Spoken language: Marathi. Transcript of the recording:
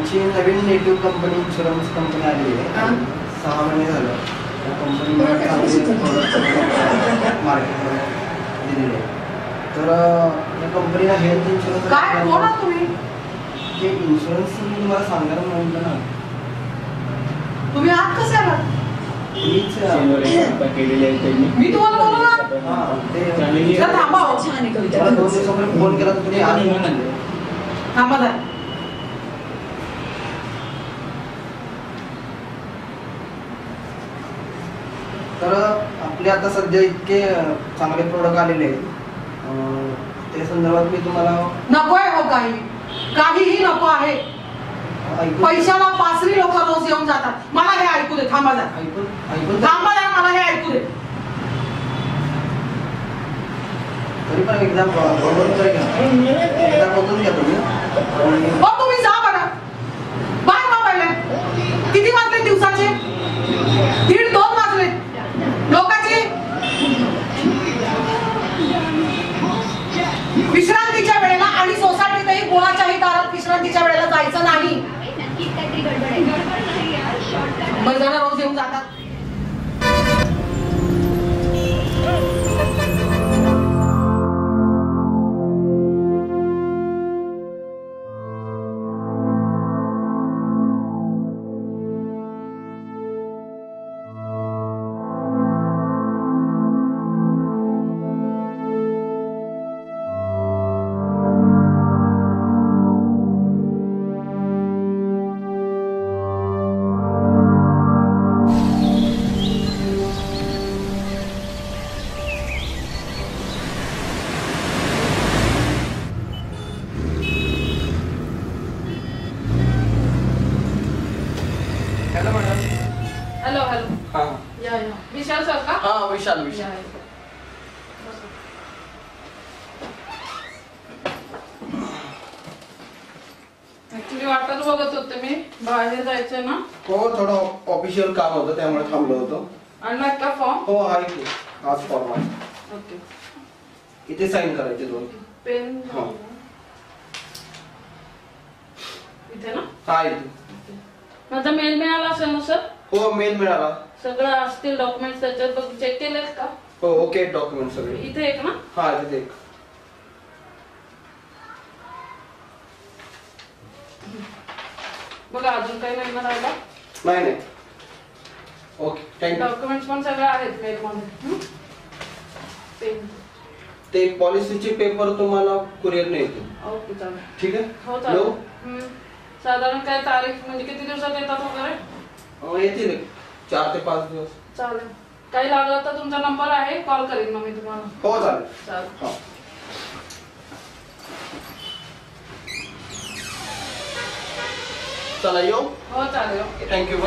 आमची नवीन नेटिव्ह कंपनी इन्शुरन्स कंपनी आली आहे 6 महिने झालं. त्या कंपनीने मार्केटमध्ये दिलेले आहे. तर या कंपनीला हेल्थ इन्शुरन्स काय बोला तुम्ही? ते इन्शुरन्स मी तुम्हाला सांगायला म्हटलं ना. तुम्ही आत कसे आलात? मी तुम्हाला बोललो ना. थांबा. 2 दिवसापूर्वी फोन केला तर तुम्ही आज म्हणले. थांबा जरा. तर आपले आता सध्या इतके चांगले प्रोडक्ट आलेले आहेत, त्या संदर्भात मी तुम्हाला नकोय हो काहीही नको आहे. पैशाला पासरी लोक रोज येऊन जातात. मला हे ऐकू दे. थांबा जरा. थांबा जरा. मला हे ऐकू दे. तरी पण एकदा बघून घ्या तुम्ही. तुम्ही जा बघा. बाय बा पहिले. किती वाजले दिवसाचे? 1:30-2 वाजले. लोकांची विश्रांतीच्या वेळेला आणि सोसायटीतही कोणाच्याही दारात विश्रांतीच्या वेळेला जायचं नाही. बरं जण रोज येऊन जातात. Hello hello. हां या विशाल सर का? हां विशाल. ऍक्च्युली वाटत बघत होते मी. बाहेर जायचंय ना. हो थोडं ऑफिशियल काम होतं त्यामुळे थांबलो होतो. आणलाय का फॉर्म? हो आहे की. आज फॉर्म आहे. ओके. इथे साइन करायचे 2. पेन हो इथे ना. हा इथे. माझा मेल मिळाला असेल ना सर? हो मेल मिळाला. सगळं असतील डॉक्युमेंट्स त्याच्यात बघ. चेक केलेत का? हो ओके. डॉक्युमेंट सगळे इथे एक ना. हा इथे एक. बघा अजून काही नाही ना राहिला. नाही. Okay thank you. डॉक्युमेंट्स पण सगळे आहेत मेल मध्ये. पेन ते पॉलिसीचे पेपर तुम्हाला कुरिअर ने येतील. ओके चालेल. ठीक आहे. हो चालेल. साधारण काय तारीख म्हणजे किती दिवसात येतात वगैरे? येतील 4 ते 5 दिवस. चालेल. काही लागलं तर तुमचा नंबर आहे. कॉल करीन मग मी तुम्हाला. हो चालेल. चालेल. हो चला येऊ. हो चालेल. थँक्यू.